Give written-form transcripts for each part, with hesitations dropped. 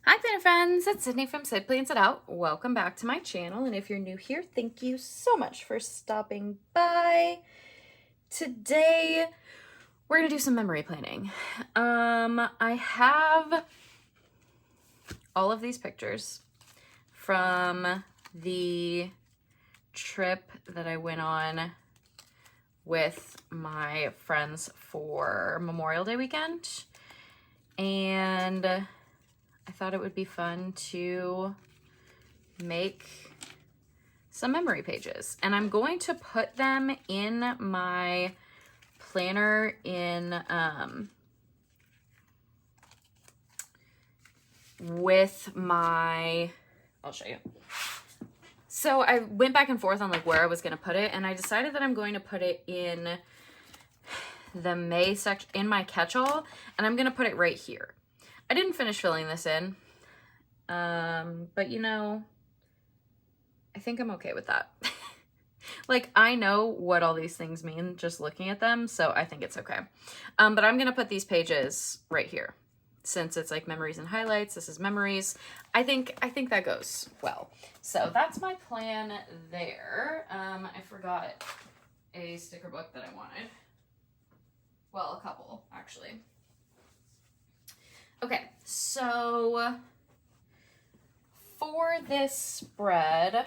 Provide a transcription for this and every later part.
Hi planner friends, it's Sydney from Sid Plans It Out. Welcome back to my channel, and if you're new here, thank you so much for stopping by. Today, we're gonna do some memory planning. I have all of these pictures from the trip that I went on with my friends for Memorial Day weekend, and I thought it would be fun to make some memory pages. And I'm going to put them in my planner with my, I'll show you. So I went back and forth on like where I was going to put it, and I decided that I'm going to put it in the May section, in my catch-all, and I'm going to put it right here. I didn't finish filling this in, but you know, I think I'm okay with that. Like, I know what all these things mean just looking at them, so I think it's okay. But I'm gonna put these pages right here. Since it's like memories and highlights, this is memories. I think that goes well. So that's my plan there. I forgot a sticker book that I wanted. Well, a couple, actually. Okay, so for this spread,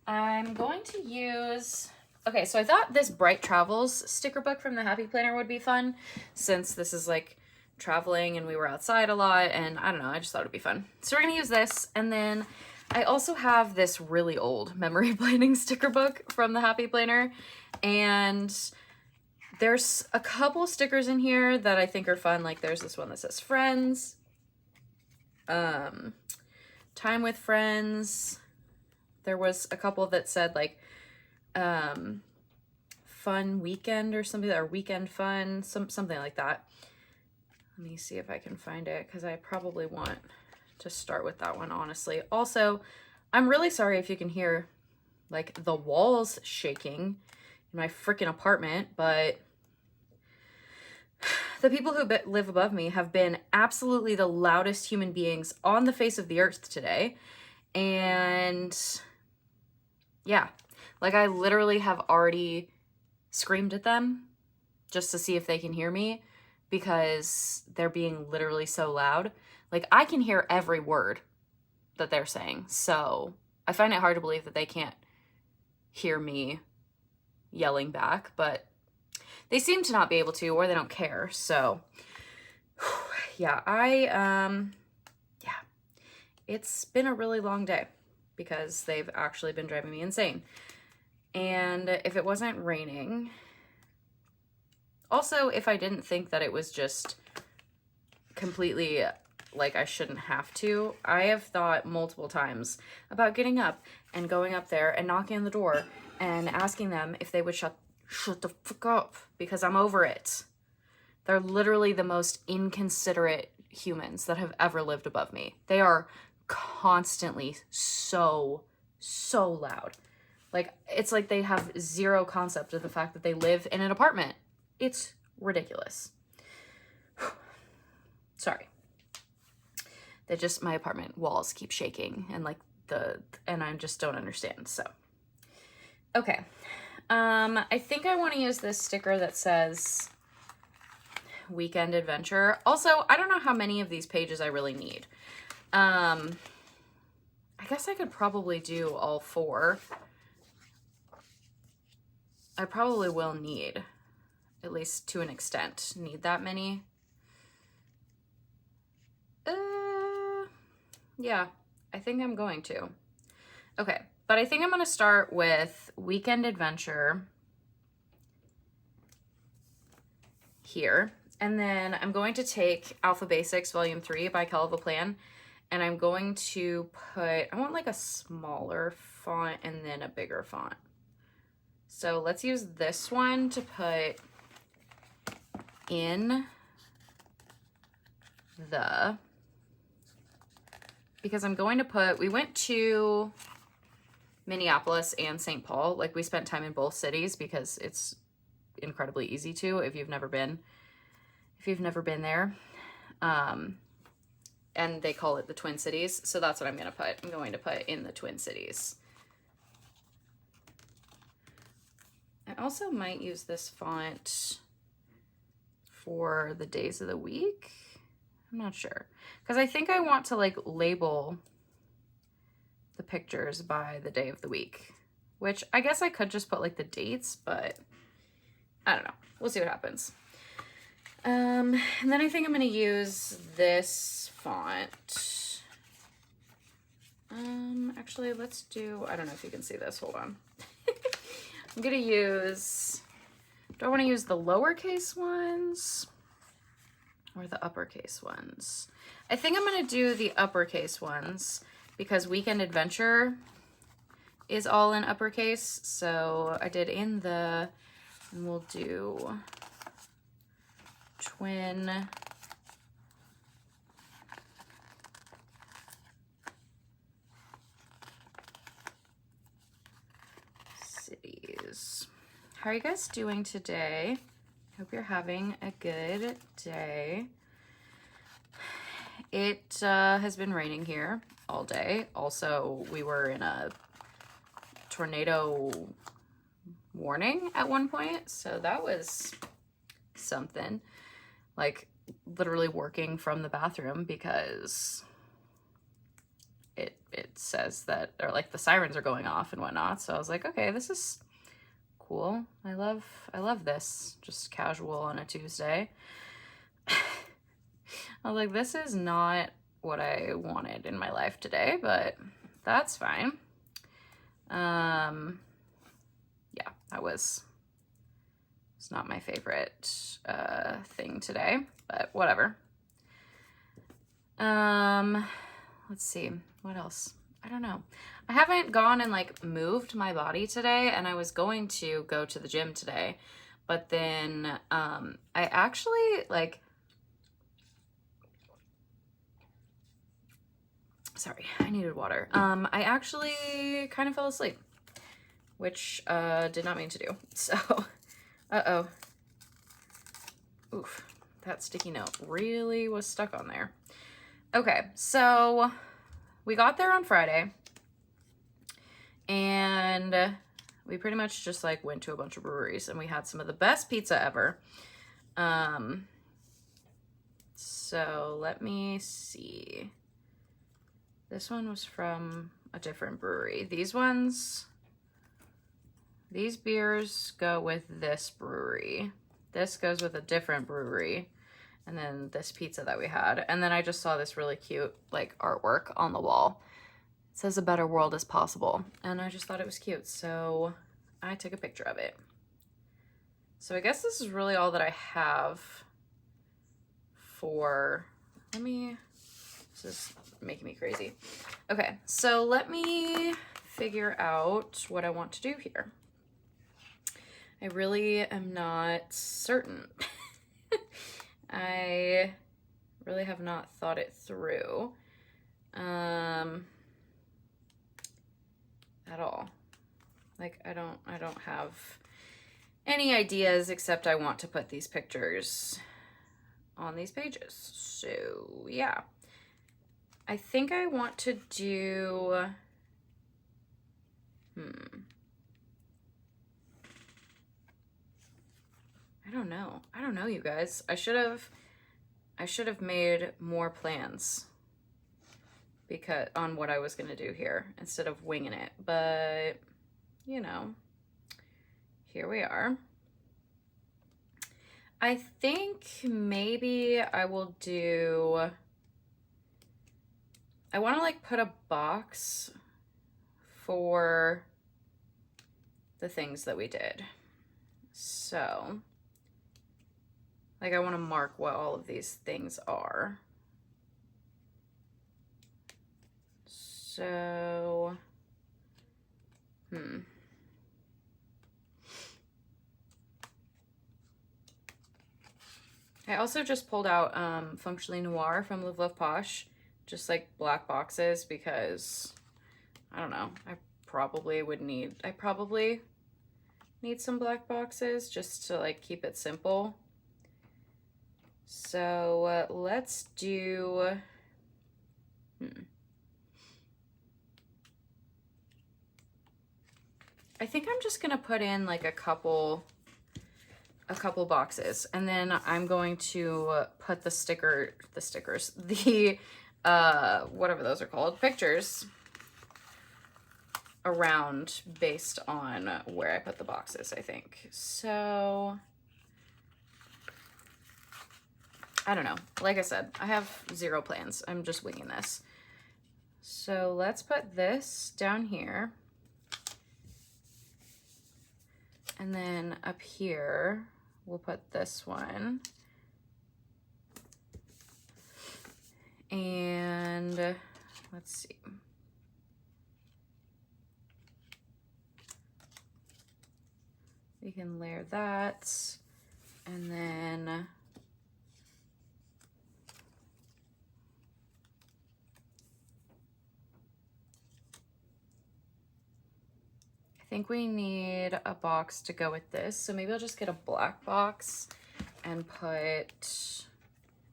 I'm going to use, okay, so I thought this Bright Travels sticker book from the Happy Planner would be fun, since this is like traveling and we were outside a lot, and I don't know, I just thought it'd be fun. So we're gonna use this, and then I also have this really old memory planning sticker book from the Happy Planner, and there's a couple stickers in here that I think are fun. Like there's this one that says friends, time with friends. There was a couple that said like fun weekend or something, or weekend fun, something like that. Let me see if I can find it, because I probably want to start with that one, honestly. Also, I'm really sorry if you can hear like the walls shaking in my freaking apartment, but the people who live above me have been absolutely the loudest human beings on the face of the earth today. And yeah, like I literally have already screamed at them just to see if they can hear me, because they're being literally so loud. Like I can hear every word that they're saying. So I find it hard to believe that they can't hear me yelling back, but they seem to not be able to, or they don't care. So yeah, yeah, it's been a really long day because they've actually been driving me insane. And if it wasn't raining, also, if I didn't think that it was just completely like I shouldn't have to, I have thought multiple times about getting up and going up there and knocking on the door and asking them if they would shut the fuck up, because I'm over it. They're literally the most inconsiderate humans that have ever lived above me. They are constantly so loud. Like, it's like they have zero concept of the fact that they live in an apartment. It's ridiculous. Sorry. My apartment walls keep shaking, and like and I just don't understand, so. Okay. I think I want to use this sticker that says Weekend Adventure. Also, I don't know how many of these pages I really need. I guess I could probably do all 4. I probably will need, at least to an extent, need that many. Yeah, I think I'm going to. Okay, but I think I'm going to start with Weekend Adventure here. And then I'm going to take Alpha Basics Volume 3 by Kel of a Plan, and I'm going to put, I want like a smaller font and then a bigger font. So let's use this one to put in the, because I'm going to put, we went to Minneapolis and St. Paul. Like, we spent time in both cities because it's incredibly easy to, if you've never been there. and they call it the Twin Cities. So that's what I'm going to put. I'm going to put in the Twin Cities. I also might use this font for the days of the week. I'm not sure. Because I think I want to like label the pictures by the day of the week. Which I guess I could just put like the dates, but I don't know. We'll see what happens. And then I think I'm going to use this font. Actually, let's do, I don't know if you can see this. Hold on. I'm going to use, do I want to use the lowercase ones or the uppercase ones? I think I'm going to do the uppercase ones because Weekend Adventure is all in uppercase. So I did in the, and we'll do Twin Cities. How are you guys doing today? Hope you're having a good day. It has been raining here all day. Also, we were in a tornado warning at one point, so that was something. Like literally working from the bathroom because it says that, or like the sirens are going off and whatnot. So I was like, okay, this is cool. I love this. Just casual on a Tuesday. I was like, this is not what I wanted in my life today, but that's fine. Yeah, that was, it's not my favorite thing today, but whatever. Let's see, what else? I don't know. I haven't gone and like moved my body today, and I was going to go to the gym today, but then I actually like, sorry, I needed water. I actually kind of fell asleep, which did not mean to do. So, uh-oh. Oof, that sticky note really was stuck on there. Okay, so we got there on Friday, and we pretty much just like went to a bunch of breweries, and we had some of the best pizza ever. So let me see. This one was from a different brewery. These beers go with this brewery. This goes with a different brewery. And then this pizza that we had. And then I just saw this really cute like artwork on the wall. It says a better world is possible. And I just thought it was cute. So I took a picture of it. So I guess this is really all that I have for, this is making me crazy. Okay, so let me figure out what I want to do here. I really am not certain. I really have not thought it through at all. Like I don't have any ideas except I want to put these pictures on these pages. So yeah, I think I want to do, I don't know, you guys. I should have made more plans because on what I was gonna do here instead of winging it, but you know, here we are. I think maybe I will do, I want to like put a box for the things that we did. So like I want to mark what all of these things are. So, I also just pulled out Functionally Noir from Live Love Posh, just like black boxes because I don't know, I probably need some black boxes just to like keep it simple. So let's do I think I'm just gonna put in like a couple boxes, and then I'm going to put the stickers, whatever those are called, pictures around based on where I put the boxes, I think. So I don't know. Like I said, I have zero plans. I'm just winging this. So let's put this down here. And then up here, we'll put this one. And let's see. We can layer that. And then I think we need a box to go with this. So maybe I'll just get a black box and put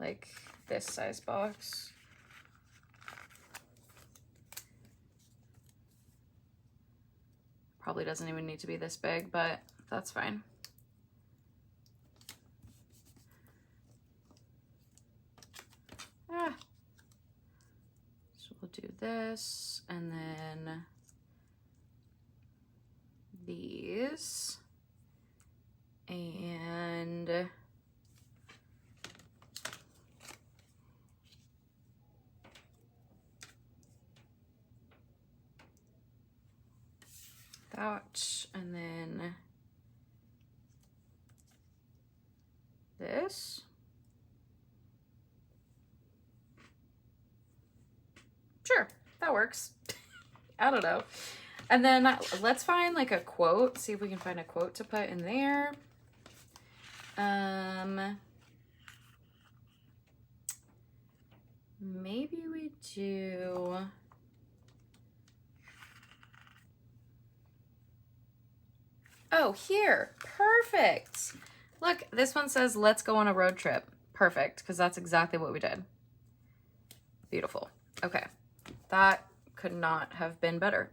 like this size box. Probably doesn't even need to be this big, but that's fine. So we'll do this, and then these, and that, and then this. Sure, that works. I don't know. And then let's find like a quote, see if we can find a quote to put in there. Maybe we do. Oh, here, perfect. Look, this one says, let's go on a road trip. Perfect, because that's exactly what we did. Beautiful. Okay, that could not have been better.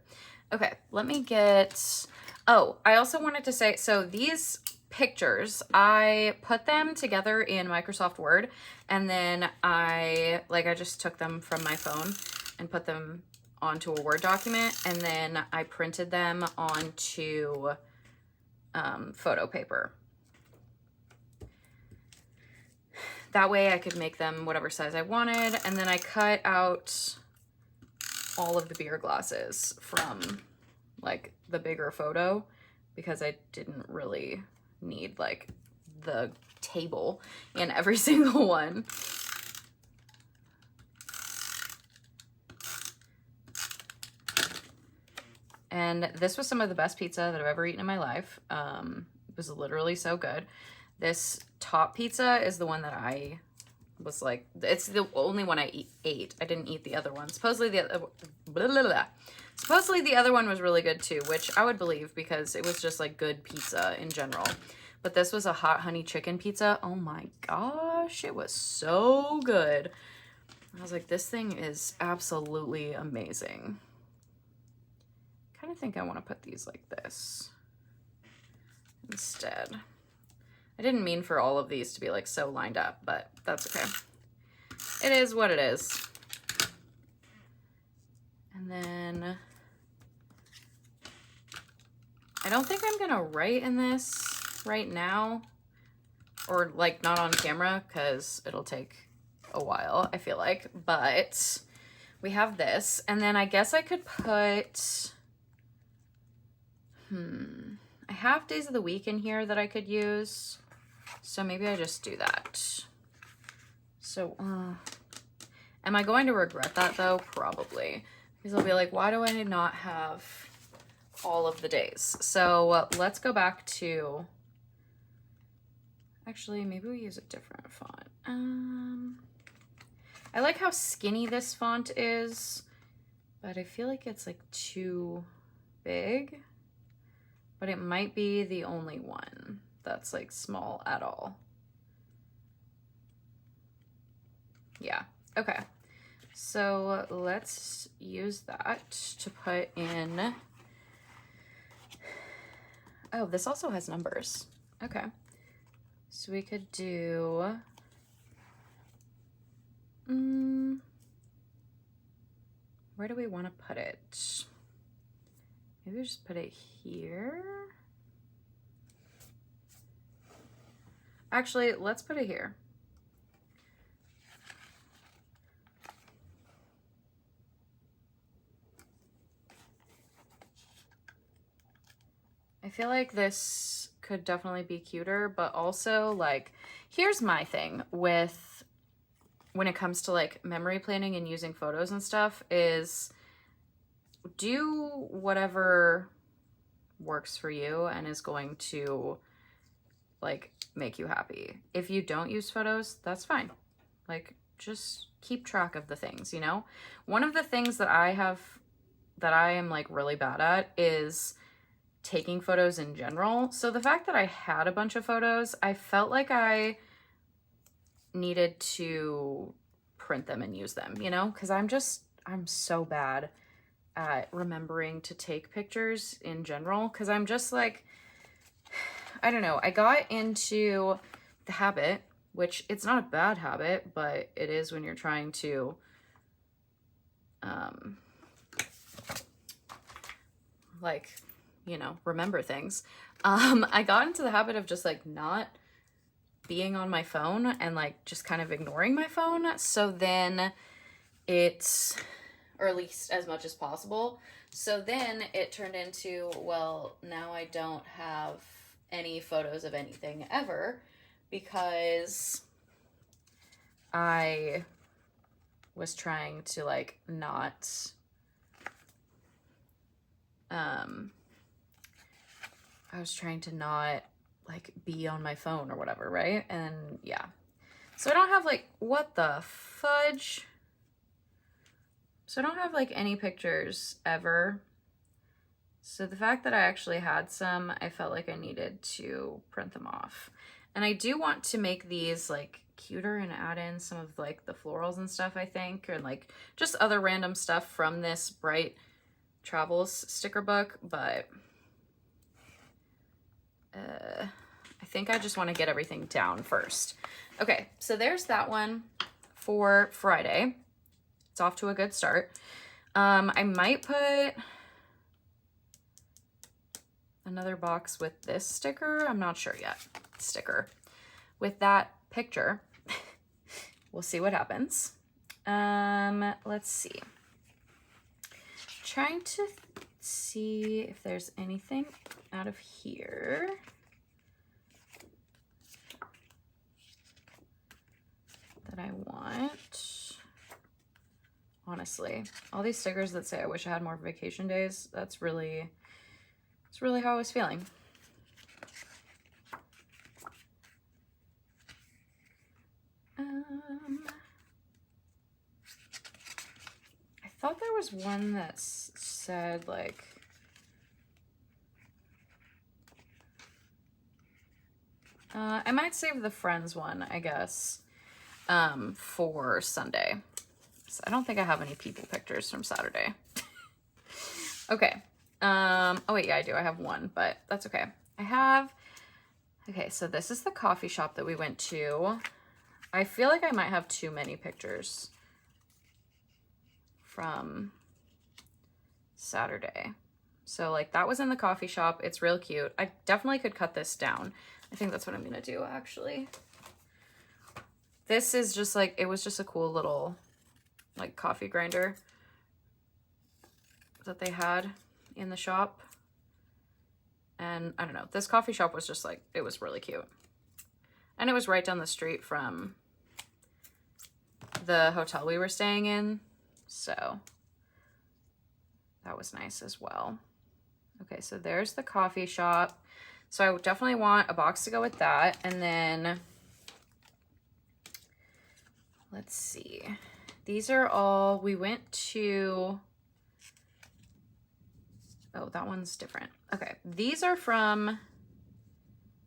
Okay, let me get, oh, I also wanted to say, so these pictures, I put them together in Microsoft Word, and then I just took them from my phone and put them onto a Word document, and then I printed them onto photo paper. That way I could make them whatever size I wanted, and then I cut out all of the beer glasses from like the bigger photo because I didn't really need like the table in every single one. And this was some of the best pizza that I've ever eaten in my life. It was literally so good. This top pizza is the one that I was like, it's the only one I ate. I didn't eat the other one. Supposedly the other one was really good too, which I would believe because it was just like good pizza in general. But this was a hot honey chicken pizza. Oh my gosh, it was so good. I was like, this thing is absolutely amazing. I kind of think I want to put these like this instead. I didn't mean for all of these to be like so lined up, but that's okay. It is what it is. And then I don't think I'm gonna write in this right now, or like not on camera because it'll take a while, I feel like, but we have this. And then I guess I could put, I have days of the week in here that I could use. So maybe I just do that. So, am I going to regret that though? Probably. Because I'll be like, why do I not have all of the days? So let's go back to, actually, maybe we use a different font. I like how skinny this font is, but I feel like it's like too big. But it might be the only one that's like small at all. Yeah, okay. So let's use that to put in Oh, this also has numbers. Okay. So we could do, where do we want to put it? Maybe we just put it here. Actually, let's put it here. I feel like this could definitely be cuter, but also like, here's my thing with when it comes to like memory planning and using photos and stuff is do whatever works for you and is going to like make you happy. If you don't use photos, that's fine. Like just keep track of the things, you know? One of the things that I am like really bad at is taking photos in general. So the fact that I had a bunch of photos, I felt like I needed to print them and use them, you know? Because I'm so bad at remembering to take pictures in general. Because I'm just like, I don't know. I got into the habit, which it's not a bad habit, but it is when you're trying to like, you know, remember things. I got into the habit of just like not being on my phone and like just kind of ignoring my phone. So then it's, or at least as much as possible. So then it turned into, well, now I don't have any photos of anything ever because I was trying to like not, I was trying to not like be on my phone or whatever, right? And yeah. So I don't have like, what the fudge? So I don't have like any pictures ever. So the fact that I actually had some, I felt like I needed to print them off. And I do want to make these like cuter and add in some of like the florals and stuff, I think, or like just other random stuff from this Bright Travels sticker book, but I think I just want to get everything down first. Okay, so there's that one for Friday. It's off to a good start. I might put another box with this sticker. I'm not sure yet. Sticker with that picture. We'll see what happens. Let's see. Trying to see if there's anything out of here. That I want. Honestly, all these stickers that say I wish I had more vacation days, it's really how I was feeling. I thought there was one that said like, I might save the Friends one, I guess, for Sunday. So I don't think I have any people pictures from Saturday. Okay. Oh wait, yeah, I do. I have one, but that's okay. Okay, so this is the coffee shop that we went to. I feel like I might have too many pictures from Saturday. So like that was in the coffee shop. It's real cute. I definitely could cut this down. I think that's what I'm gonna do actually. This is just like, it was just a cool little like coffee grinder that they had in the shop. And I don't know, this coffee shop was just like, it was really cute. And it was right down the street from the hotel we were staying in. So that was nice as well. Okay, so there's the coffee shop. So I would definitely want a box to go with that. And then, let's see. These are all, we went to, oh, that one's different. Okay, these are from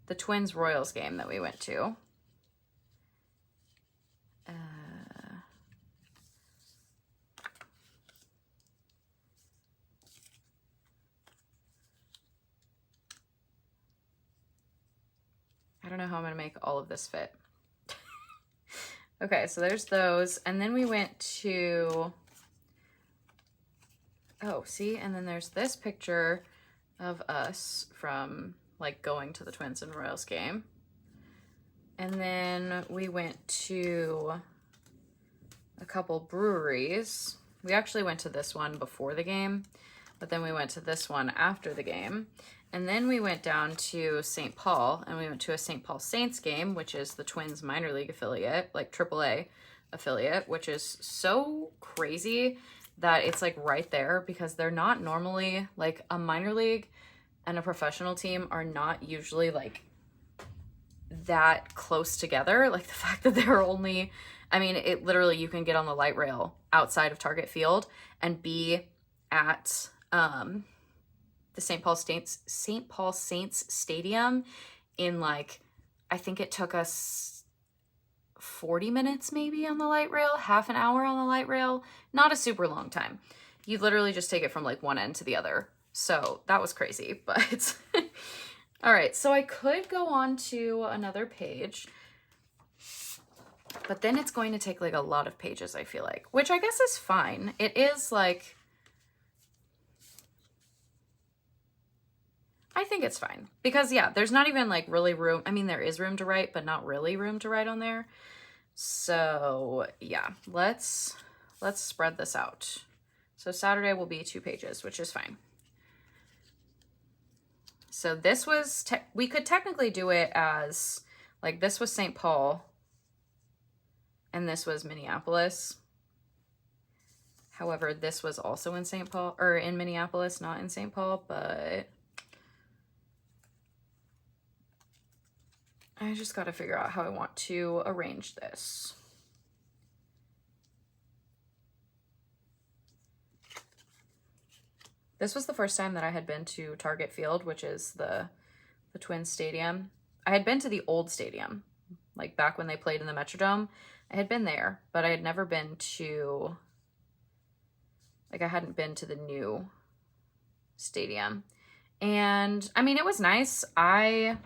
the Twins Royals game that we went to. make all of this fit. Okay, so there's those. And then we went to, oh, see? And then there's this picture of us from like going to the Twins and Royals game. And then we went to a couple breweries. We actually went to this one before the game, but then we went to this one after the game. And then we went down to St. Paul, and we went to a St. Paul Saints game, which is the Twins minor league affiliate, like AAA affiliate, which is so crazy that it's like right there, because they're not normally, like, a minor league and a professional team are not usually like that close together. Like the fact that they're only, I mean, it literally, you can get on the light rail outside of Target Field and be at the St. Paul Saints Stadium in like, I think it took us 40 minutes maybe on the light rail, half an hour on the light rail, not a super long time. You literally just take it from like one end to the other. So that was crazy, but all right, so I could go on to another page, but then it's going to take like a lot of pages, I feel like, which I guess is fine. It is like, I think it's fine because yeah, there's not even like really room. I mean, there is room to write, but not really room to write on there. So yeah, let's spread this out. So Saturday will be 2 pages, which is fine. So this was, we could technically do it as, like, this was St. Paul, and this was Minneapolis. However, this was also in St. Paul, or in Minneapolis, not in St. Paul, but I just got to figure out how I want to arrange this. This was the first time that I had been to Target Field, which is the Twins stadium. I had been to the old stadium, like back when they played in the Metrodome. I had been there, but I had never been to, like, I hadn't been to the new stadium. And I mean, it was nice. I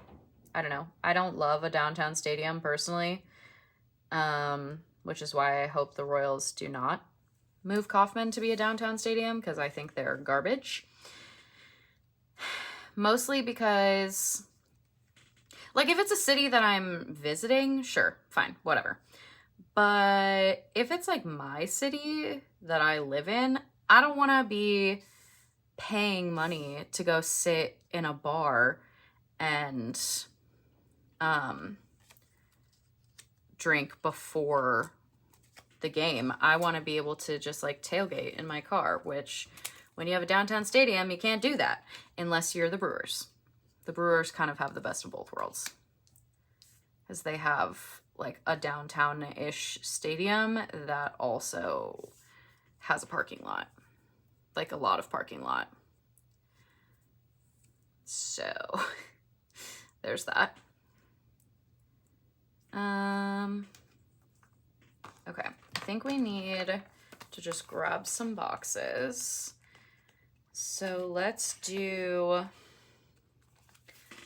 don't know. I don't love a downtown stadium personally, which is why I hope the Royals do not move Kauffman to be a downtown stadium, because I think they're garbage. Mostly because, like, if it's a city that I'm visiting, sure, fine, whatever. But if it's like my city that I live in, I don't want to be paying money to go sit in a bar and drink before the game. I want to be able to just like tailgate in my car, which when you have a downtown stadium, you can't do that unless you're the Brewers. The Brewers kind of have the best of both worlds, because they have like a downtown-ish stadium that also has a parking lot, like a lot of parking lot. So there's that. Okay, I think we need to just grab some boxes. So let's do,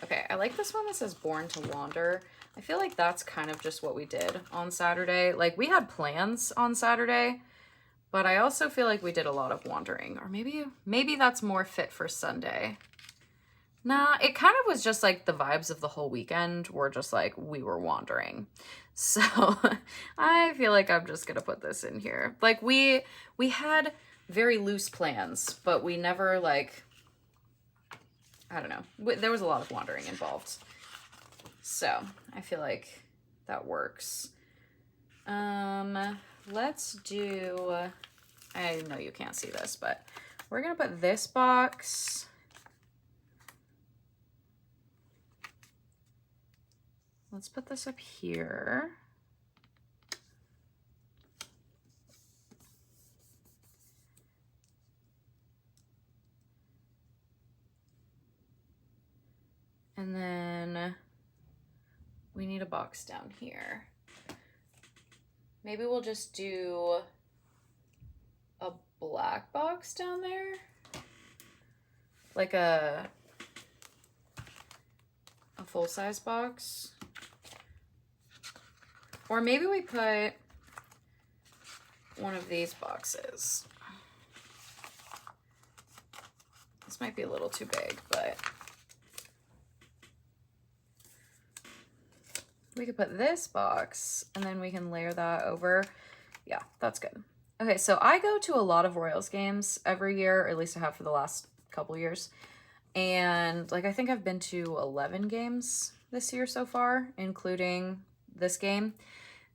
okay, I like this one that says Born to Wander. I feel like that's kind of just what we did on Saturday. Like, we had plans on Saturday, but I also feel like we did a lot of wandering. Or maybe that's more fit for Sunday. Nah, it kind of was just like the vibes of the whole weekend were just like we were wandering. So I feel like I'm just gonna put this in here. Like, we had very loose plans, but we never, like, I don't know. There was a lot of wandering involved. So I feel like that works. Let's do, I know you can't see this, but we're gonna put this box. Let's put this up here. And then we need a box down here. Maybe we'll just do a black box down there. Like a full-size box. Or maybe we put one of these boxes. This might be a little too big, but we could put this box and then we can layer that over. Yeah, that's good. Okay, so I go to a lot of Royals games every year, or at least I have for the last couple years. And like, I think I've been to 11 games this year so far, including this game.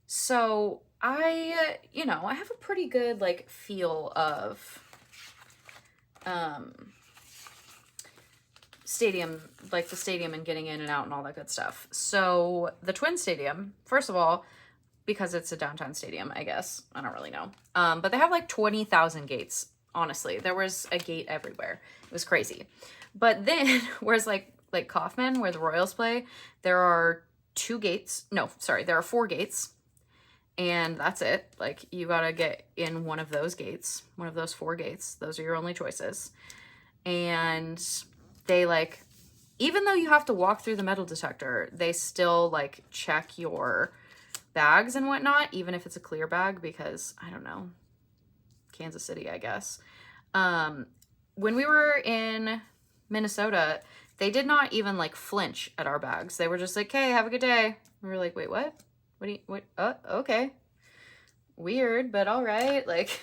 So I, you know, I have a pretty good like feel of stadium, like the stadium and getting in and out and all that good stuff. So the Twins Stadium, first of all, because it's a downtown stadium, I guess. I don't really know. But they have like 20,000 gates, honestly. There was a gate everywhere. It was crazy. But then, whereas like Kauffman, where the Royals play, there are 2 gates. No, sorry, there are 4 gates. And that's it. Like, you gotta get in one of those gates, one of those 4 gates. Those are your only choices. And they like, even though you have to walk through the metal detector, they still like check your bags and whatnot, even if it's a clear bag, because I don't know, Kansas City, I guess. When we were in Minnesota, they did not even like flinch at our bags. They were just like, "Hey, have a good day." We were like, "Wait, what? What? Oh, okay. Weird, but all right." Like,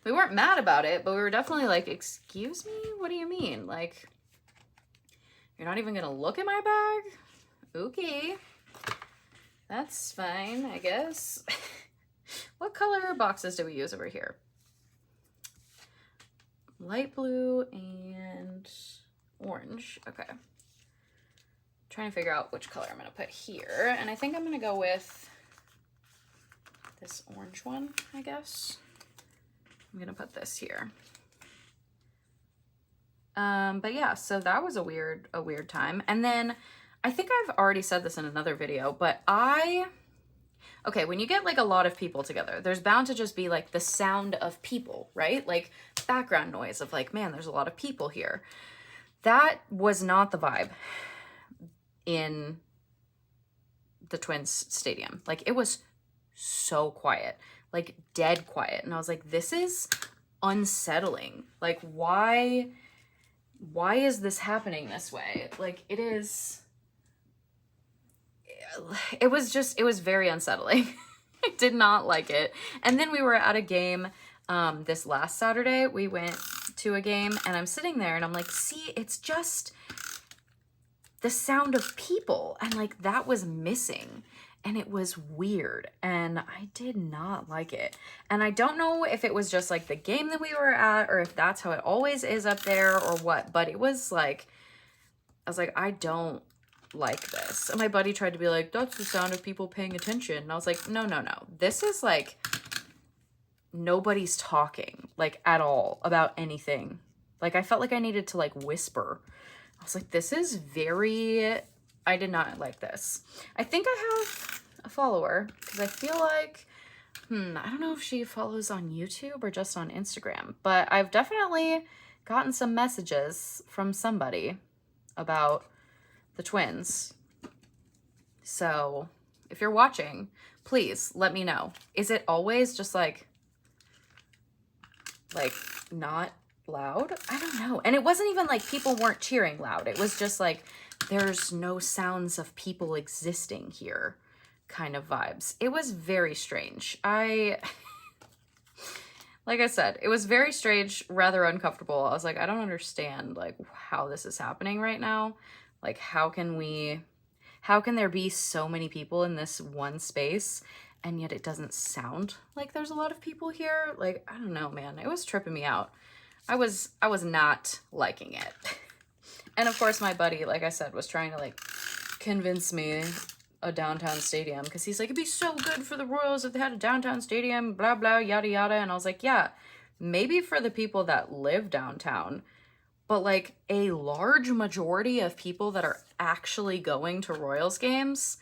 we weren't mad about it, but we were definitely like, "Excuse me? What do you mean? Like, you're not even gonna look at my bag? Okay. That's fine, I guess." What color boxes do we use over here? Light blue and orange. Okay. Trying to figure out which color I'm going to put here. And I think I'm going to go with this orange one, I guess. I'm going to put this here. But yeah, so that was a weird time. And then I think I've already said this in another video, but okay, when you get like a lot of people together, there's bound to just be like the sound of people, right? Like background noise of like, man, there's a lot of people here. That was not the vibe in the Twins Stadium. Like, it was so quiet, like dead quiet. And I was like, this is unsettling. Like, why is this happening this way? Like, it was very unsettling. I did not like it. And then we were at a game this last Saturday. We went to a game and I'm sitting there and I'm like, see, it's just the sound of people, and like that was missing, and it was weird, and I did not like it. And I don't know if it was just like the game that we were at, or if that's how it always is up there or what, but it was like, I was like, I don't like this. And my buddy tried to be like, that's the sound of people paying attention. And I was like, no. This is like, nobody's talking like at all about anything. Like, I felt like I needed to like whisper. I was like, this is I did not like this. I think I have a follower because I feel like, I don't know if she follows on YouTube or just on Instagram, but I've definitely gotten some messages from somebody about the Twins. So if you're watching, please let me know. Is it always just like not loud? I don't know. And it wasn't even like people weren't cheering loud. It was just like, there's no sounds of people existing here kind of vibes. It was very strange. Like I said, it was very strange, rather uncomfortable. I was like, I don't understand like how this is happening right now. Like, how can there be so many people in this one space and yet it doesn't sound like there's a lot of people here? Like, I don't know, man. It was tripping me out. I was not liking it. And of course my buddy, like I said, was trying to like convince me a downtown stadium, because he's like, it'd be so good for the Royals if they had a downtown stadium, blah, blah, yada, yada. And I was like, yeah, maybe for the people that live downtown, but like a large majority of people that are actually going to Royals games,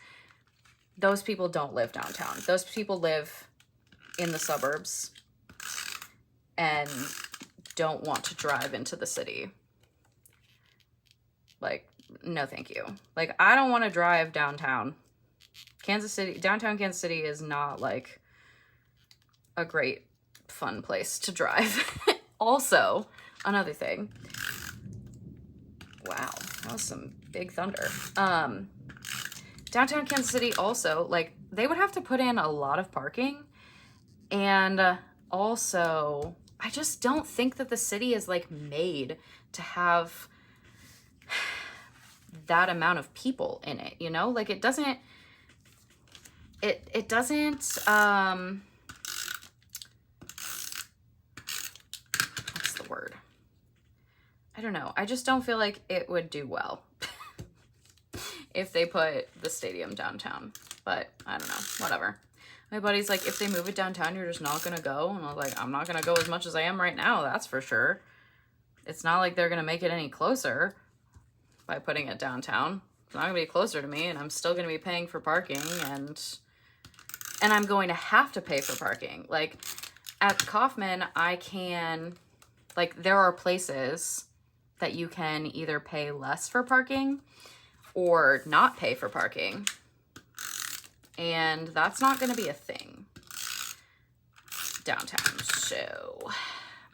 those people don't live downtown. Those people live in the suburbs and don't want to drive into the city. Like, no thank you. Like, I don't want to drive downtown. Downtown Kansas City is not like a great fun place to drive. Also, another thing. Wow, that was some big thunder. Downtown Kansas City also, like, they would have to put in a lot of parking. And also, I just don't think that the city is like made to have that amount of people in it, you know? Like, it doesn't, what's the word? I don't know. I just don't feel like it would do well if they put the stadium downtown. But I don't know, whatever. My buddy's like, if they move it downtown, you're just not gonna go. And I was like, I'm not gonna go as much as I am right now, that's for sure. It's not like they're gonna make it any closer by putting it downtown. It's not gonna be closer to me, and I'm still gonna be paying for parking, and I'm going to have to pay for parking. Like, at Kaufman, I can, like, there are places that you can either pay less for parking or not pay for parking. And that's not going to be a thing downtown. So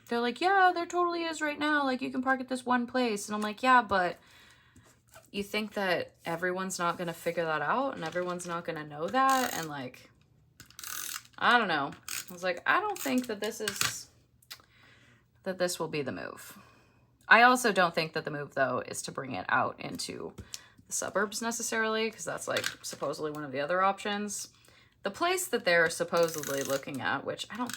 they're like, yeah, there totally is right now. Like, you can park at this one place. And I'm like, yeah, but you think that everyone's not going to figure that out and everyone's not going to know that? And like, I don't know. I was like, I don't think that this will be the move. I also don't think that the move, though, is to bring it out into the suburbs necessarily, because that's like supposedly one of the other options. The place that they're supposedly looking at, which I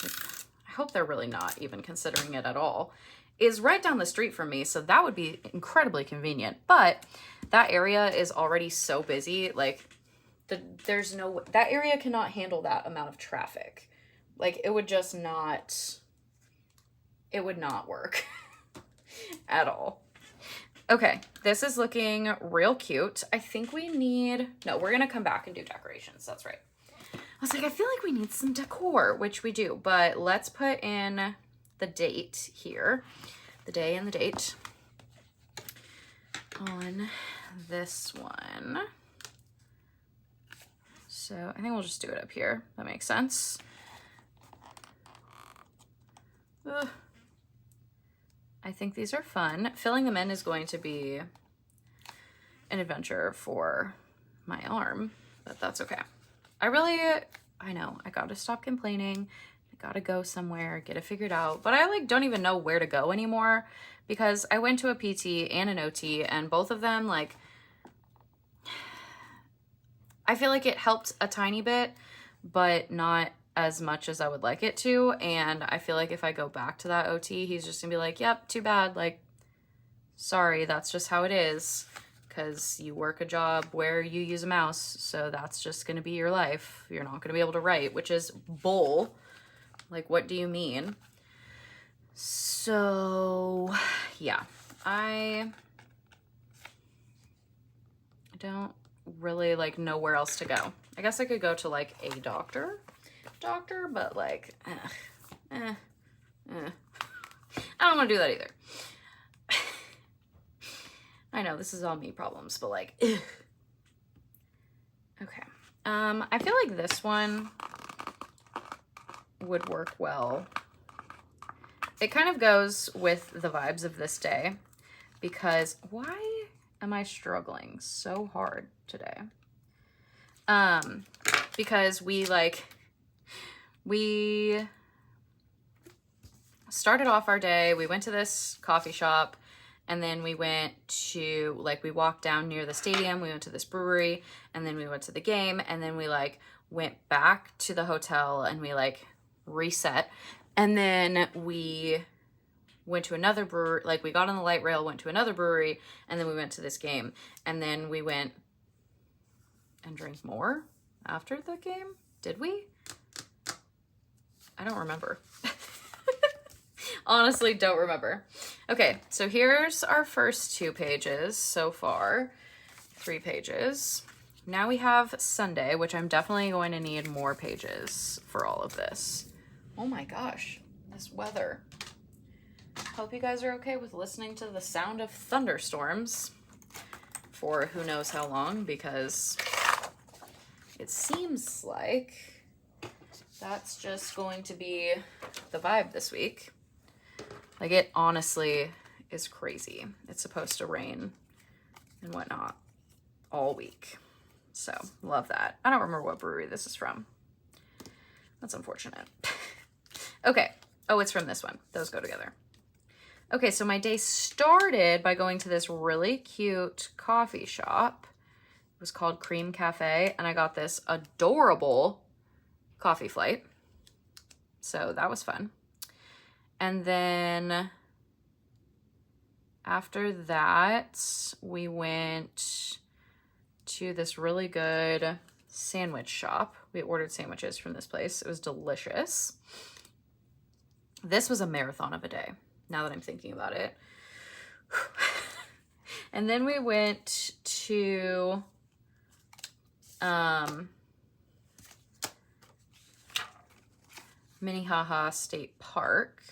hope they're really not even considering it at all, is right down the street from me, so that would be incredibly convenient. But that area is already so busy, like that area cannot handle that amount of traffic. Like, it would not work at all. Okay, this is looking real cute. I think we're gonna come back and do decorations. That's right. I was like, I feel like we need some decor, which we do, but let's put in the date here, the day and the date on this one. So I think we'll just do it up here. That makes sense. Ugh. I think these are fun. Filling them in is going to be an adventure for my arm, but that's okay. I know, I gotta stop complaining. I gotta go somewhere, get it figured out. But I like don't even know where to go anymore, because I went to a PT and an OT, and both of them, like, I feel like it helped a tiny bit, but not as much as I would like it to. And I feel like if I go back to that OT, he's just gonna be like, yep, too bad, like, sorry, that's just how it is, because you work a job where you use a mouse, so that's just gonna be your life. You're not gonna be able to write, which is bull. Like, what do you mean? So yeah, I don't really like know where else to go. I guess I could go to like a doctor, but like, I don't want to do that either. I know this is all me problems, but like, okay. I feel like this one would work well. It kind of goes with the vibes of this day, because why am I struggling so hard today? Because we started off our day, we went to this coffee shop, and then we went to, like, we walked down near the stadium, we went to this brewery, and then we went to the game, and then we, like, went back to the hotel, and we, like, reset, and then we went to another brewery, like, we got on the light rail, went to another brewery, and then we went to this game, and then we went and drank more after the game? Did we? I don't remember. Honestly, don't remember. Okay, so here's our first 2 pages so far. 3 pages. Now we have Sunday, which I'm definitely going to need more pages for all of this. Oh my gosh, this weather. Hope you guys are okay with listening to the sound of thunderstorms for who knows how long, because it seems like that's just going to be the vibe this week. Like, it honestly is crazy. It's supposed to rain and whatnot all week. So, love that. I don't remember what brewery this is from. That's unfortunate. Okay. Oh, it's from this one. Those go together. Okay, so my day started by going to this really cute coffee shop. It was called Cream Cafe, and I got this adorable coffee flight. So that was fun. And then after that, we went to this really good sandwich shop. We ordered sandwiches from this place. It was delicious. This was a marathon of a day, now that I'm thinking about it. And then we went to Minnehaha State Park,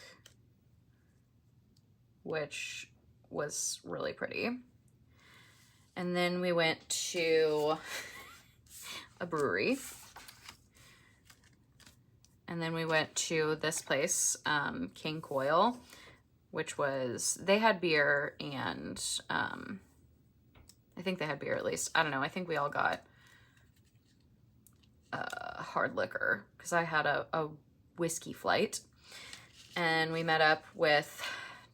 which was really pretty. And then we went to a brewery. And then we went to this place, King Coil, which was, they had beer and I think they had beer at least. I don't know. I think we all got hard liquor because I had a whiskey flight. And we met up with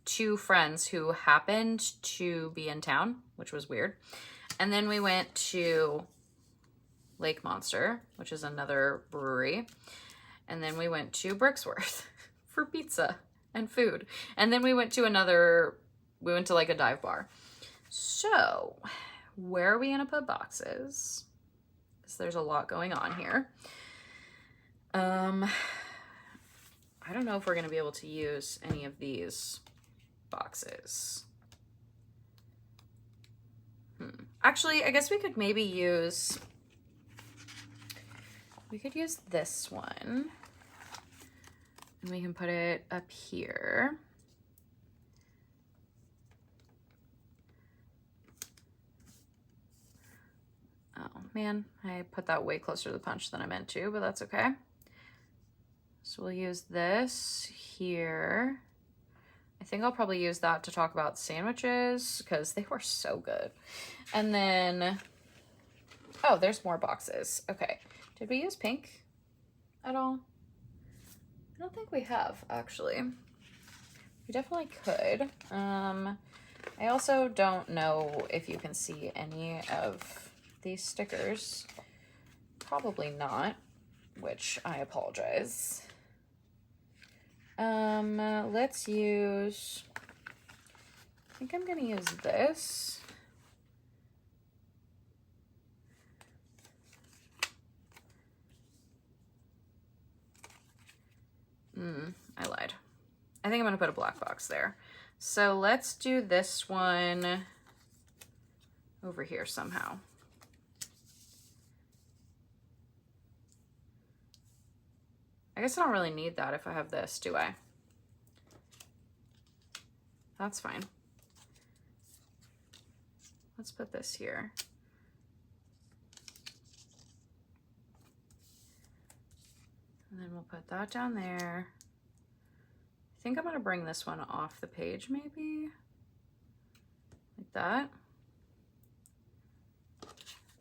2 friends who happened to be in town, which was weird. And then we went to Lake Monster, which is another brewery. And then we went to Brixworth for pizza and food. And then we went to like a dive bar. So, where are we gonna put boxes? Because there's a lot going on here. I don't know if we're gonna be able to use any of these boxes. Actually, I guess we could maybe use, this one. And we can put it up here. Oh man, I put that way closer to the punch than I meant to, but that's okay. So we'll use this here. I think I'll probably use that to talk about sandwiches because they were so good. And then, oh, there's more boxes. Okay. Did we use pink at all? I don't think we have, actually. We definitely could. I also don't know if you can see any of these stickers. Probably not, which I apologize. Let's use, I think I'm gonna use this. I lied. I think I'm gonna put a black box there. So let's do this one over here somehow. I guess I don't really need that if I have this, do I? That's fine. Let's put this here. And then we'll put that down there. I think I'm gonna bring this one off the page maybe. Like that.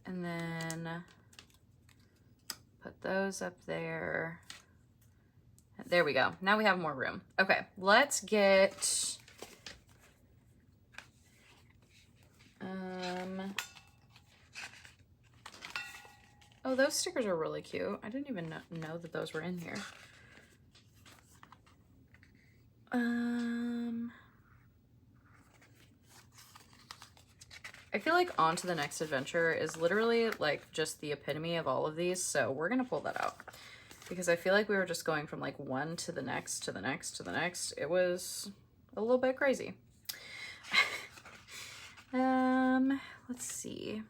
And then put those up there. There we go. Now we have more room. Okay, let's get oh, those stickers are really cute. I didn't even know that those were in here. I feel like On to the Next Adventure is literally like just the epitome of all of these, so we're gonna pull that out. Because I feel like we were just going from like one to the next, to the next, to the next. It was a little bit crazy. Let's see.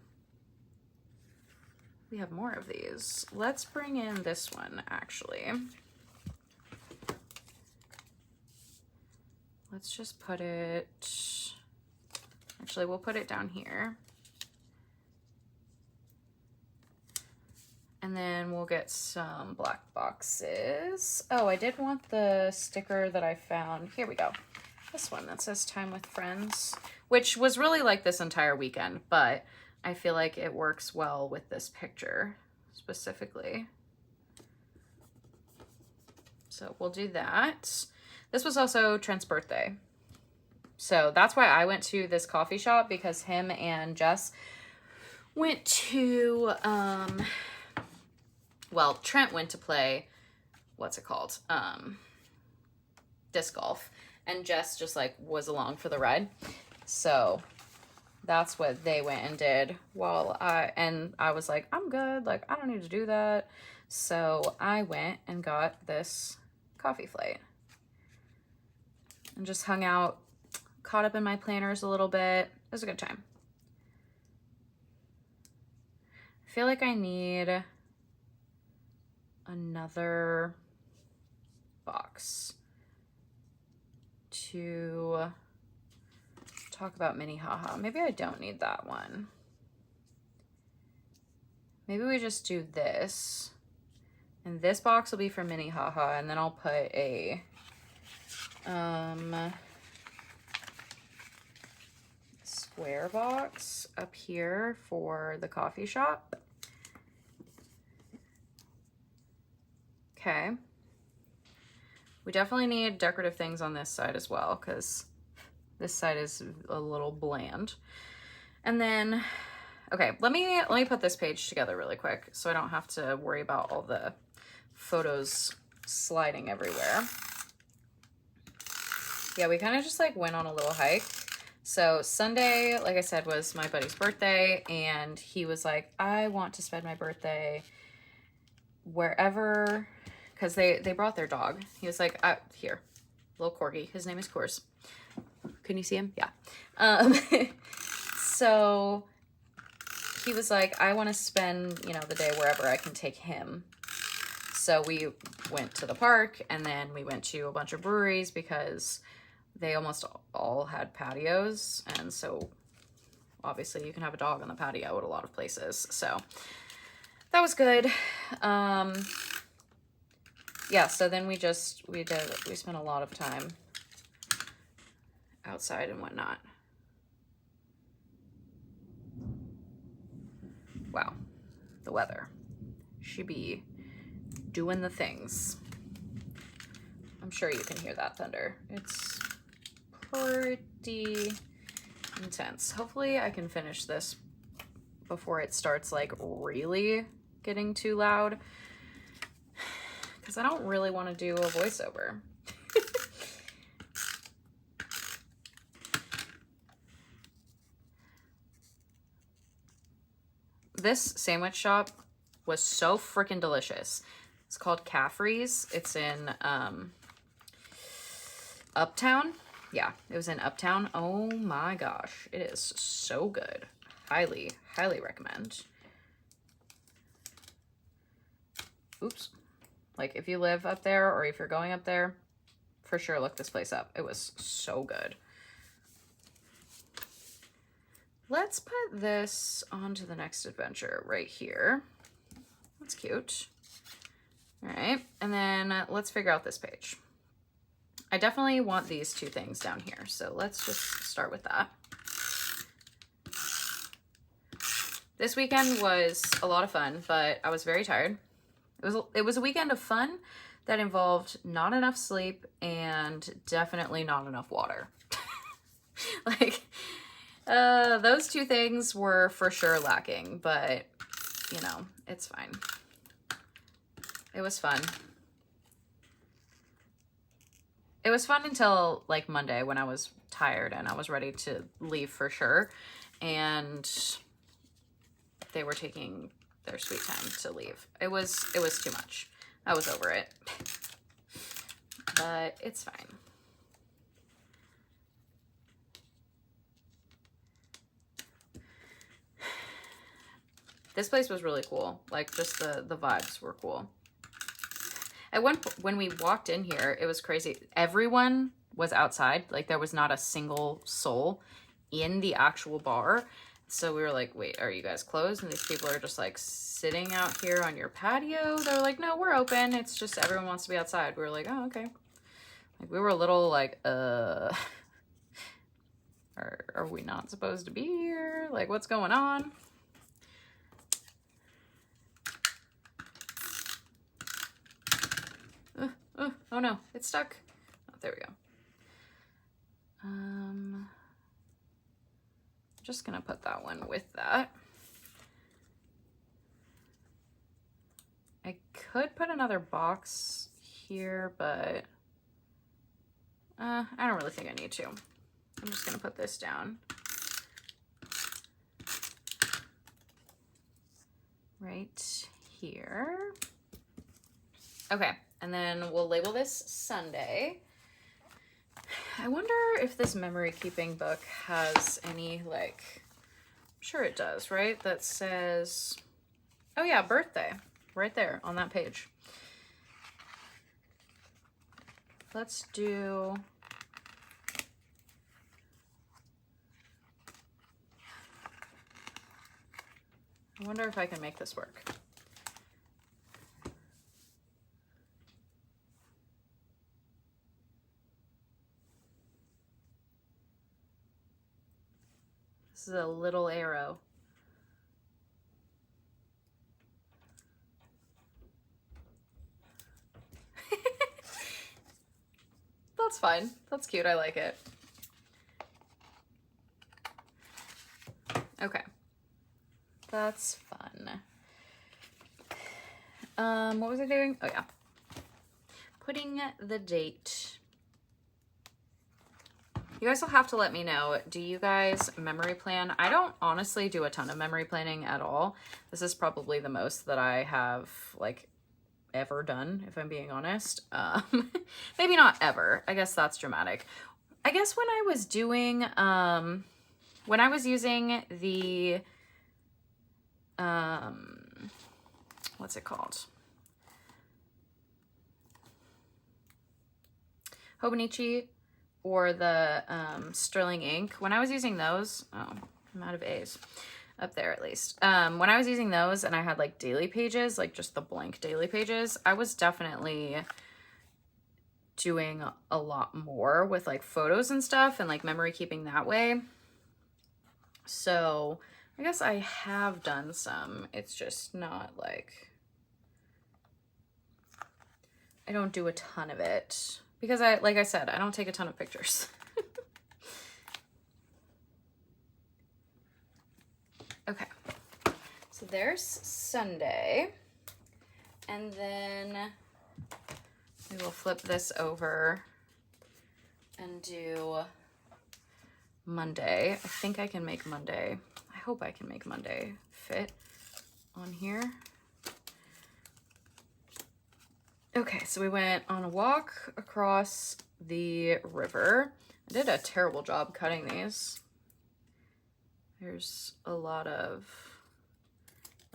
We have more of these. Let's bring in this one, actually. Let's just put it, actually, we'll put it down here. And then we'll get some black boxes. Oh, I did want the sticker that I found. Here we go. This one that says Time with Friends, which was really like this entire weekend, but I feel like it works well with this picture specifically. So we'll do that. This was also Trent's birthday. So that's why I went to this coffee shop, because him and Jess went to, well, Trent went to play, what's it called? Disc golf. And Jess just like was along for the ride. So that's what they went and did while I was like, I'm good. Like, I don't need to do that. So I went and got this coffee flight and just hung out, caught up in my planners a little bit. It was a good time. I feel like I need another box to talk about Minnehaha. Maybe I don't need that one. Maybe we just do this. And this box will be for Minnehaha, and then I'll put a square box up here for the coffee shop. Okay. We definitely need decorative things on this side as well, because this side is a little bland. And then, okay, let me put this page together really quick so I don't have to worry about all the photos sliding everywhere. Yeah, we kind of just like went on a little hike. So Sunday, like I said, was my buddy's birthday, and he was like, I want to spend my birthday wherever, because they brought their dog. He was like, here, little corgi. His name is Coors. Can you see him? Yeah. So he was like, I want to spend, you know, the day wherever I can take him. So we went to the park, and then we went to a bunch of breweries because they almost all had patios. And so obviously you can have a dog on the patio at a lot of places. So that was good. Yeah, so then we spent a lot of time outside and whatnot. Wow, the weather. She be doing the things. I'm sure you can hear that thunder. It's pretty intense. Hopefully I can finish this before it starts like really getting too loud, because I don't really want to do a voiceover. This sandwich shop was so freaking delicious. It's called Caffrey's. It's in Uptown. Yeah, it was in Uptown. Oh my gosh, it is so good. Highly, highly recommend. Oops. Like, if you live up there or if you're going up there, for sure look this place up. It was so good. Let's put this onto the next adventure right here. That's cute. All right, and then let's figure out this page. I definitely want these two things down here, so let's just start with that. This weekend was a lot of fun, but I was very tired. It was a weekend of fun that involved not enough sleep and definitely not enough water. Like, those two things were for sure lacking, but you know, it's fine. It was fun. It was fun until like Monday when I was tired and I was ready to leave for sure. And they were taking their sweet time to leave. It was too much. I was over it. But it's fine. This place was really cool. Like, just the vibes were cool. When we walked in here, it was crazy. Everyone was outside. Like, there was not a single soul in the actual bar. So we were like, wait, are you guys closed? And these people are just like sitting out here on your patio. They're like, no, we're open. It's just everyone wants to be outside. We were like, oh, okay. Like we were a little like, are we not supposed to be here? Like, what's going on? Oh no, it's stuck. Oh, there we go. Just gonna put that one with that. I could put another box here, but I don't really think I need to. I'm just gonna put this down. Right here. Okay, and then we'll label this Sunday. I wonder if this memory keeping book has any, like, I'm sure it does, right? That says, oh yeah, birthday, right there on that page. Let's do, I wonder if I can make this work. This is a little arrow. That's fine. That's cute. I like it. Okay. That's fun. What was I doing? Oh yeah. Putting the date. You guys will have to let me know. Do you guys memory plan? I don't honestly do a ton of memory planning at all. This is probably the most that I have like ever done, if I'm being honest. Maybe not ever. I guess that's dramatic. I guess when I was doing, when I was using the, what's it called? Hobonichi or the Sterling ink. When I was using those, oh, I'm out of A's. Up there at least. When I was using those and I had like daily pages, like just the blank daily pages, I was definitely doing a lot more with like photos and stuff and like memory keeping that way. So I guess I have done some. It's just not like, I don't do a ton of it because like I said, I don't take a ton of pictures. Okay, so there's Sunday, and then we will flip this over and do Monday. I think I can make Monday. I hope I can make Monday fit on here. Okay, so we went on a walk across the river. I did a terrible job cutting these. There's a lot of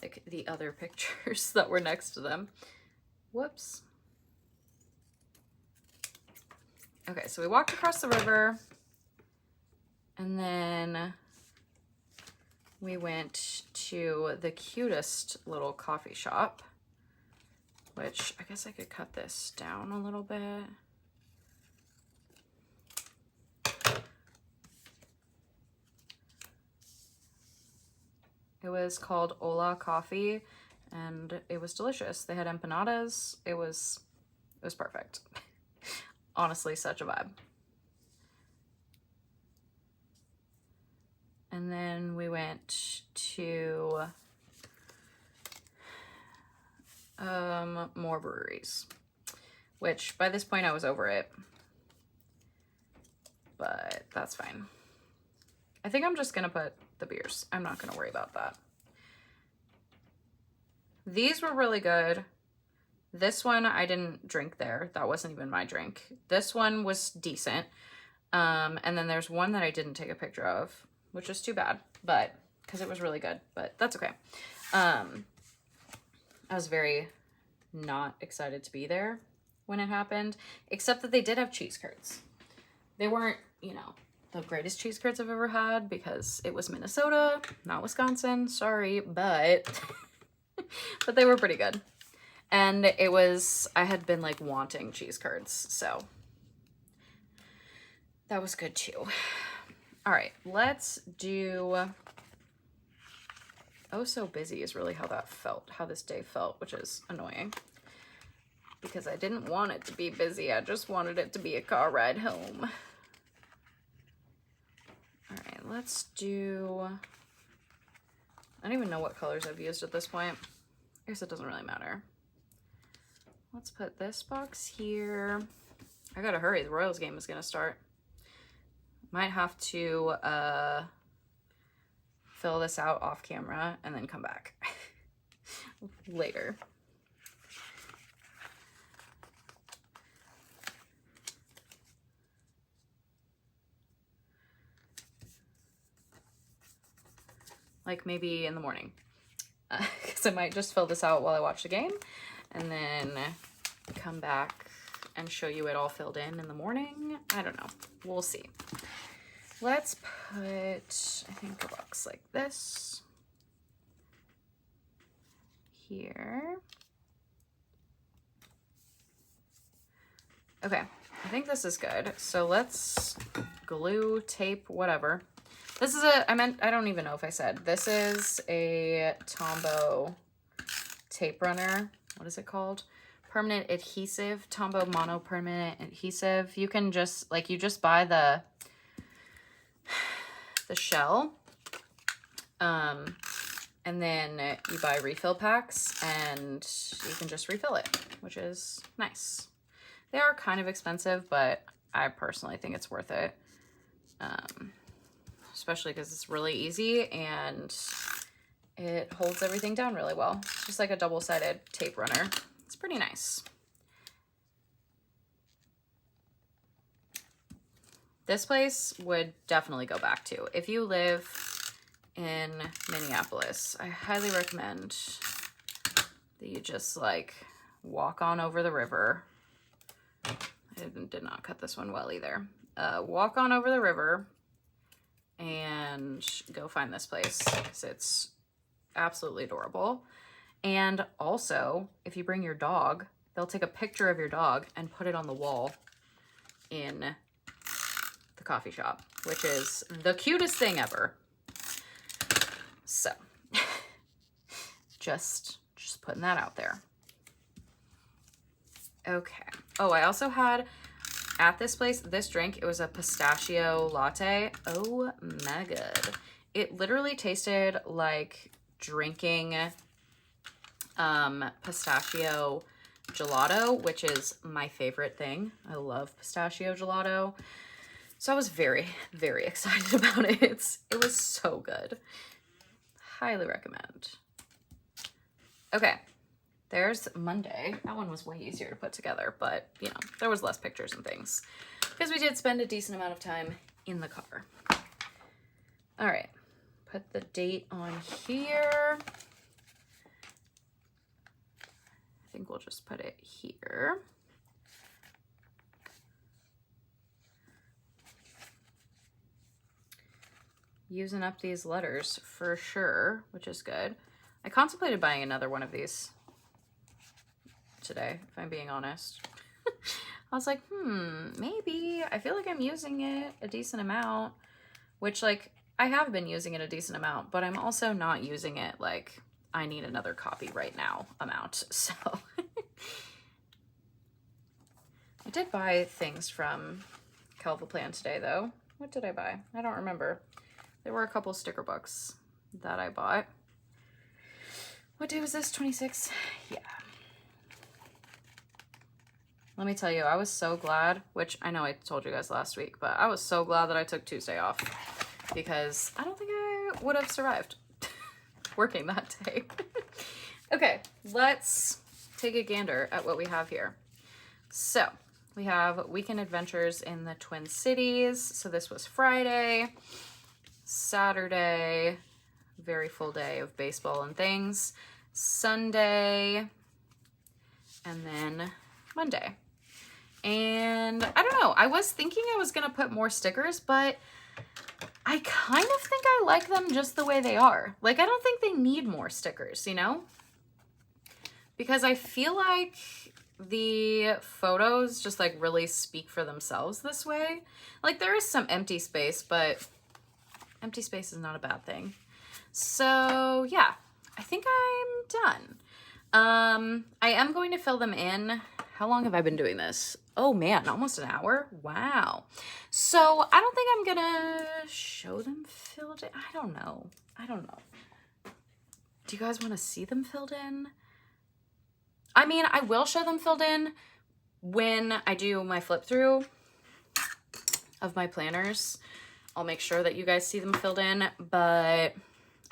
like the other pictures that were next to them. Whoops. Okay, so we walked across the river and then we went to the cutest little coffee shop, which I guess I could cut this down a little bit. It was called Hola Coffee, and it was delicious. They had empanadas. It was perfect. Honestly, such a vibe. And then we went to more breweries, which by this point I was over it, but that's fine. I think I'm just gonna put the beers. I'm not gonna worry about that. These were really good. This one I didn't drink there. That wasn't even my drink. This one was decent. And then there's one that I didn't take a picture of, which is too bad, but because it was really good, but that's okay. I was very not excited to be there when it happened, except that they did have cheese curds. They weren't, you know, the greatest cheese curds I've ever had because it was Minnesota, not Wisconsin. Sorry, but but they were pretty good. And it was, I had been like wanting cheese curds, so that was good too. All right, let's do Oh So Busy is really how that felt, how this day felt, which is annoying because I didn't want it to be busy. I just wanted it to be a car ride home. All right, let's do, I don't even know what colors I've used at this point. I guess it doesn't really matter. Let's put this box here. I gotta hurry, the Royals game is gonna start. Might have to fill this out off camera and then come back later. Like maybe in the morning. Because I might just fill this out while I watch the game and then come back and show you it all filled in the morning. I don't know. We'll see. Let's put, I think, a box like this here. Okay, I think this is good. So let's glue, tape, whatever. This is a, I don't even know if I said, this is a Tombow tape runner. What is it called? Permanent adhesive, Tombow Mono Permanent Adhesive. You can just, like, you just buy the shell, and then you buy refill packs and you can just refill it, which is nice. They are kind of expensive, but I personally think it's worth it. Especially because it's really easy and it holds everything down really well. It's just like a double-sided tape runner. It's pretty nice. This place would definitely go back to. If you live in Minneapolis, I highly recommend that you just like walk on over the river. I did not cut this one well either. Walk on over the river and go find this place because it's absolutely adorable. And also, if you bring your dog, they'll take a picture of your dog and put it on the wall in the coffee shop, which is the cutest thing ever. So, just putting that out there. Okay. Oh, I also had at this place, this drink, it was a pistachio latte. Oh my god. It literally tasted like drinking pistachio gelato, which is my favorite thing. I love pistachio gelato. So I was very, very excited about it. It was so good. Highly recommend. Okay. There's Monday. That one was way easier to put together, but you know, there was less pictures and things because we did spend a decent amount of time in the car. All right, put the date on here. I think we'll just put it here. Using up these letters for sure, which is good. I contemplated buying another one of these today, if I'm being honest. I was like, maybe. I feel like I'm using it a decent amount, which, like, I have been using it a decent amount, but I'm also not using it like I need another copy right now amount. So I did buy things from Calvaplan today, though. What did I buy? I don't remember. There were a couple sticker books that I bought. What day was this? 26? Yeah. Let me tell you, I was so glad, which I know I told you guys last week, but I was so glad that I took Tuesday off because I don't think I would have survived working that day. Okay, let's take a gander at what we have here. So we have weekend adventures in the Twin Cities. So this was Friday, Saturday, very full day of baseball and things, Sunday, and then Monday. And I don't know, I was thinking I was gonna put more stickers, but I kind of think I like them just the way they are. Like, I don't think they need more stickers, you know? Because I feel like the photos just like really speak for themselves this way. Like, there is some empty space, but empty space is not a bad thing. So yeah, I think I'm done. I am going to fill them in. How long have I been doing this? Oh man, almost an hour. Wow. So I don't think I'm gonna show them filled in. I don't know. Do you guys want to see them filled in? I mean, I will show them filled in when I do my flip through of my planners. I'll make sure that you guys see them filled in, but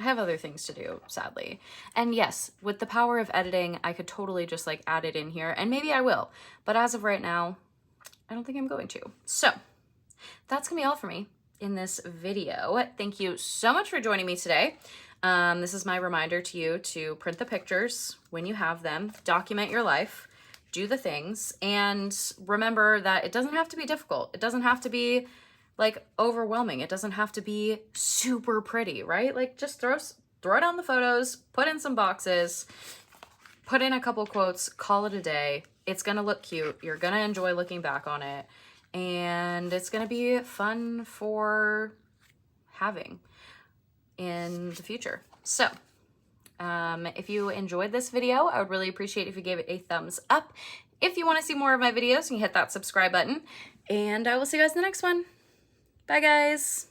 I have other things to do, sadly. And yes, with the power of editing, I could totally just like add it in here, and maybe I will. But as of right now, I don't think I'm going to. So that's gonna be all for me in this video. Thank you so much for joining me today. This is my reminder to you to print the pictures when you have them, document your life, do the things, and remember that it doesn't have to be difficult. It doesn't have to be like overwhelming. It doesn't have to be super pretty, right? Like, just throw down the photos, put in some boxes, put in a couple quotes, call it a day. It's gonna look cute. You're gonna enjoy looking back on it, and it's gonna be fun for having in the future. So if you enjoyed this video, I would really appreciate if you gave it a thumbs up. If you want to see more of my videos, you can hit that subscribe button, and I will see you guys in the next one. Bye, guys.